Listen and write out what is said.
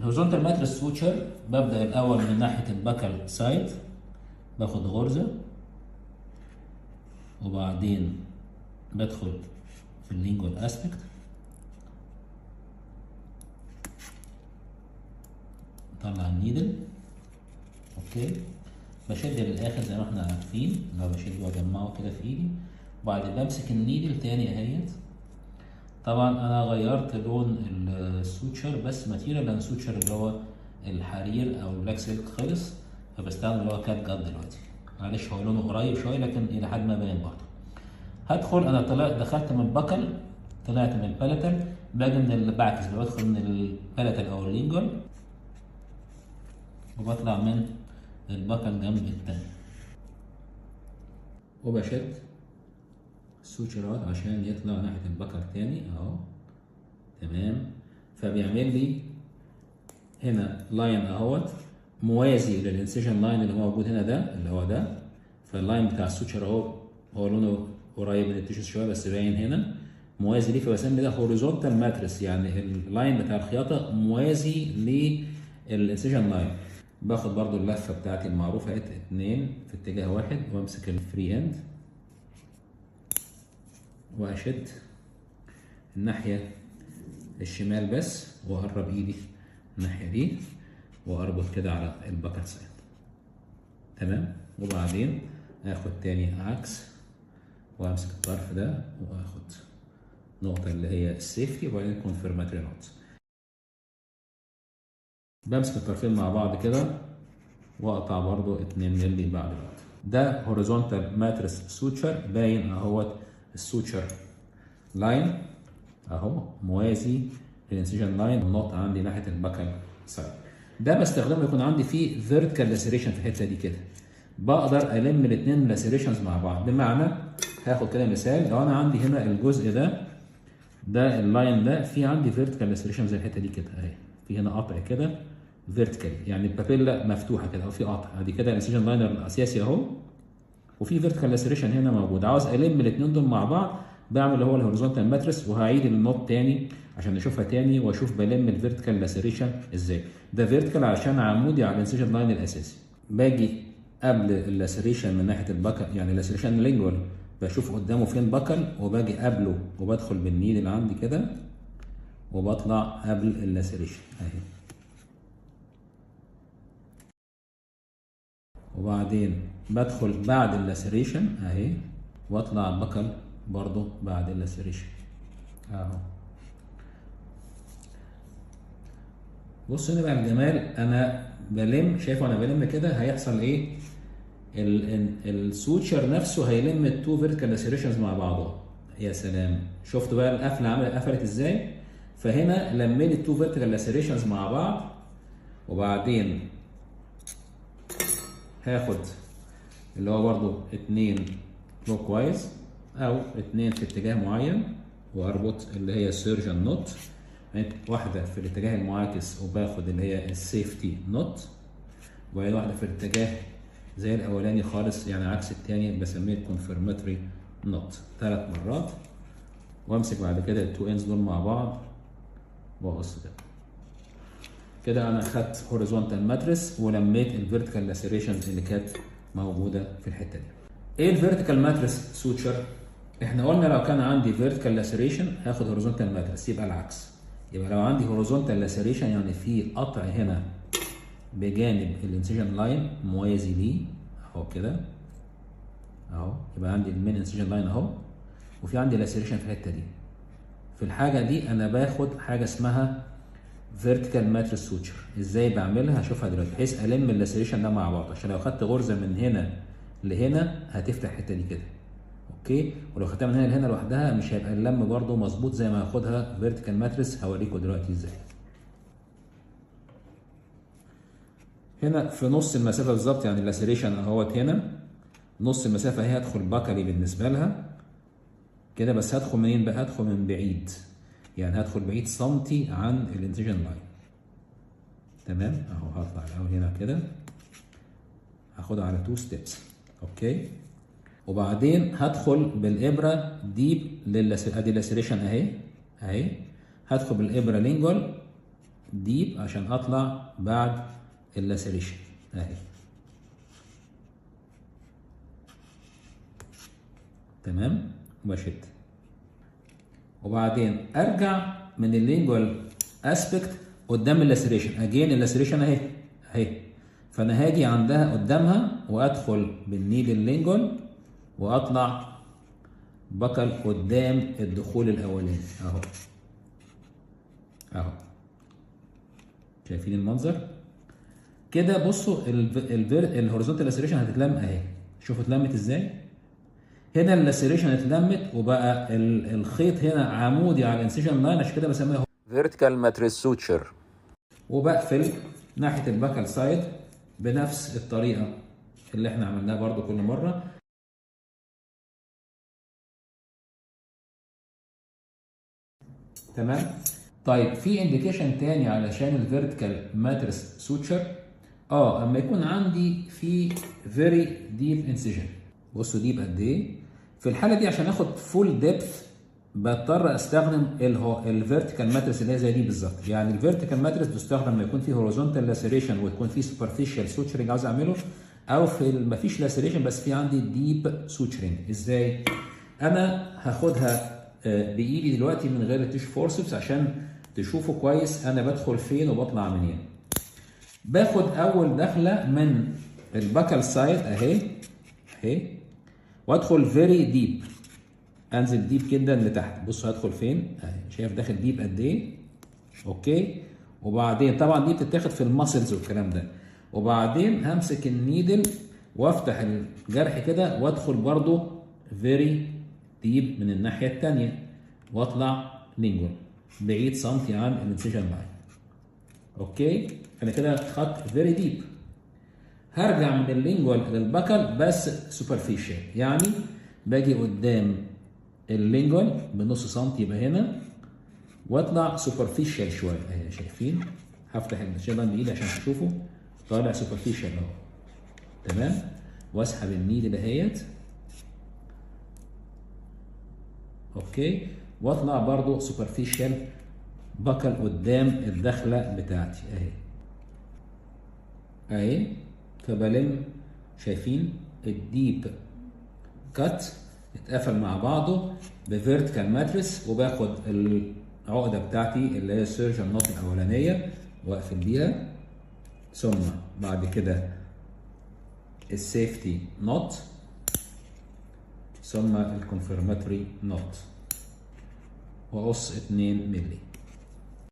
الهوريزونتال ماتريس سوتشر ببدأ الأول من ناحية الباكال سايد، باخد غرزة وبعدين بدخل في اللينجوال اسبكت، طلع النيدل. اوكي، بشد للاخر زي ما احنا عارفين، لو بشد واجمعه كده في ايدي، وبعدين بمسك النيدل تاني اهيت. طبعا انا غيرت لون السوتشر، بس ماتيريال السوتشر اللي هو الحرير او البلاك سيلك خلص، فبستخدم اللي هو كات جاد دلوقتي. معلش هو لونه قريب شويه لكن الى حد ما باين برضه. هدخل انا دخلت من البكل، طلعت من البالاتال، باجي من بعكس، بدخل من البالاتال او اللينجول، وبطلع من البكل جنب التاني، وبشد السوتشرات عشان يطلع ناحية البكر تاني اهو. تمام، فبيعمل لي هنا لاين اهوت موازي للانسيجن لاين اللي هو موجود هنا، ده اللي هو ده. فاللاين بتاع السوتشر اهو هو لونه قريب من التيشوز شويه بس باين هنا موازي ليه، فبسمي ده هوريزونتال ماتريس، يعني اللاين بتاع الخياطه موازي للانسيجن لاين. باخد برضو اللفه بتاعتي المعروفه 2 في اتجاه واحد، وامسك الفري اند واشد الناحيه الشمال بس، واقرب ايدي الناحيه دي واربط كده على الباكت سايد. تمام، وبعدين اخد تاني عكس وامسك الطرف ده واخد نقطه اللي هي السيفتي، وبعدين كونفيرماتري نوت. بمسك الطرفين مع بعض كده واقطع برضو 2 مللي بعد بعض. ده هوريزونتال ماتريس سوتشر، باين اهوت السوتشر لاين اهو موازي للانسيجن لاين، النقطه عندي ناحيه الباكل سايد. ده بستخدمه يكون عندي فيه فيرتيكال لاسيريشن في الحته دي كده، بقدر الم الاثنين لاسيريشنز مع بعض. بمعنى هاخد كده مثال، لو انا عندي هنا الجزء ده اللاين ده في عندي فيرتيكال لاسيريشن زي الحته دي كده اهي، في هنا قطع كده فيرتيكال، يعني البابيلا مفتوحه كده او في قطع، ادي كده الانسيجن لاينر الاساسي اهو، وفي فيرتيكال لاسيريشن هنا موجود. عاوز الم الاثنين دول مع بعض، بعمل اللي هو الهوريزونتال ماتريس، وهعيد النوت تاني عشان نشوفها تاني واشوف بلم الفيرتيكال لاسيريشن ازاي. ده فيرتيكال عشان عمودي على الانسيجن لاين الاساسي. باجي قبل اللاسيريشن من ناحيه البكل، يعني اللاسيريشن لينجوال بشوف قدامه فين بكل، وباجي قبله وبدخل بالنيد اللي عندي كده وبطلع قبل اللاسيريشن اهي، وبعدين بدخل بعد اللاسيريشن اهي واطلع البكل برضو بعد اللاسيريشن اهو. بص هنا بقى الجمال، انا بلم، شايف وانا بلم كده هيحصل ايه؟ السوتشر نفسه هيلم التو فيرتيكال لاسيريشنز مع بعضهم. يا سلام، شفتوا بقى القفله قفلت ازاي؟ فهنا لميت التو فيرتيكال لاسيريشنز مع بعض، وبعدين هاخد اللي هو برضو 2 كلوك وايز او 2 في اتجاه معين، واربط اللي هي السيرجن نوت، واحده في الاتجاه المعاكس وباخد اللي هي السيفتي نوت، وبعدين واحده في الاتجاه زي الاولاني خالص يعني عكس التاني بسميه الكونفيرماتري نوت 3 مرات، وامسك بعد كده التو اندز دول مع بعض واقص كده. كده انا خدت هوريزونتال ماتريس ولميت الفيرتيكال لاسيريشنز اللي كانت موجوده في الحته دي. ايه الفيرتيكال ماتريس سوتشر؟ احنا قلنا لو كان عندي فيرتيكال لاسيريشن هاخد هوريزونتال ماتريس، يبقى العكس. يبقى لو عندي هوريزونتال لاسيريشن يعني في قطع هنا بجانب الانسيجن لاين موازي ليه اهو كده اهو، يبقى عندي المين انسيجن لاين اهو، وفي عندي لاسيريشن في الحته دي. في الحاجه دي انا باخد حاجه اسمها فيرتيكال ماتريس سوتشر. ازاي بعملها؟ هشوفها دلوقتي، بحيث الم اللاسيريشن ده مع بعض، عشان لو خدت غرزه من هنا لهنا هتفتح الحته دي كده اوكي، ولو خدتها من هنا لهنا لوحدها مش هيبقى اللم برده مظبوط زي ما هاخدها فيرتيكال ماتريس. هوريكم دلوقتي ازاي. هنا في نص المسافه بالظبط، يعني اللاسيريشن اهوت هنا نص المسافه هي هدخل بكلي بالنسبه لها كده، بس هدخل منين بقى؟ هدخل من بعيد، يعني هدخل بعيد سنتي عن الانسيجن لاين. تمام اهو، هطلع الاول هنا كده هاخدها على 2 ستيبس اوكي، وبعدين هدخل بالابره ديب ادي اللاسيريشن اهي، هدخل بالابره لينجول ديب عشان اطلع بعد اللاسريشن اهي. تمام، وبشد وبعدين ارجع من اللينجوال اسبكت قدام اللاسريشن. اجين اللاسريشن اهي، فانا هاجي عندها قدامها وادخل بالنيد اللينجوال واطلع بكل قدام الدخول الاولاني اهو. شايفين المنظر كده؟ بصوا الهوريزونتال لاسريشن هتتلم اهي، شوفوا اتلمت ازاي. هنا اللاسريشن اتلمت وبقى الخيط هنا عمودي على الانسيجن لاين، عشان كده بسميها فيرتيكال ماتريس سوتشر. وبقفل ناحيه الباكال سايد بنفس الطريقه اللي احنا عملناها برضو كل مره. تمام. طيب في انديكيشن تاني علشان الفيرتيكال ماتريس سوتشر، اما يكون عندي في فيري ديب انسيجن. بصوا ديب قد ايه؟ في الحاله دي عشان اخد فول ديبث بضطر استخدم الفيرتيكال ماتريس اللي هي زي دي بالظبط. يعني الفيرتيكال ماتريس بتستخدم لما يكون في هوريزونتال لاسريشن ويكون في سوبرفيشال سوتشرنج عاوز اعمله، او في مفيش لاسريشن بس في عندي ديب سوتشرنج. ازاي؟ انا هاخدها بايدي دلوقتي من غير التيشو فورسبس عشان تشوفوا كويس انا بدخل فين وبطلع منين. باخد اول دخله من الباكال سايد اهي وادخل فيري ديب، انزل ديب جدا لتحت. بصوا هدخل فين اهي، شايف داخل ديب قد ايه؟ اوكي. وبعدين طبعا دي بتتاخد في الماسلز والكلام ده. وبعدين همسك النيدل وافتح الجرح كده وادخل برضو فيري ديب من الناحيه الثانيه واطلع لينجوال بعيد سنتي عن الانسيجن لاين. اوكي، انا كده خدت فيري ديب. هرجع من اللينجوال للبكل بس سوبرفيشال، يعني باجي قدام اللينجوال بنص سنتي يبقى هنا واطلع سوبرفيشال شويه اهي. شايفين؟ هفتح الانسيجن لاين بايدي عشان تشوفوا طالع سوبرفيشال اهو. تمام، واسحب النيدل اهيت. اوكي، واطلع برضو سوبرفيشال بكل قدام الدخله بتاعتي اهي. فبلم، شايفين الديب كات اتقفل مع بعضه بفيرتيكال ماتريس، وباخد العقده بتاعتي اللي هي السيرجن نوت الاولانيه واقفل بيها، ثم بعد كده السيفتي نوت، ثم الكونفرماتوري نوت، واقص 2 مللي.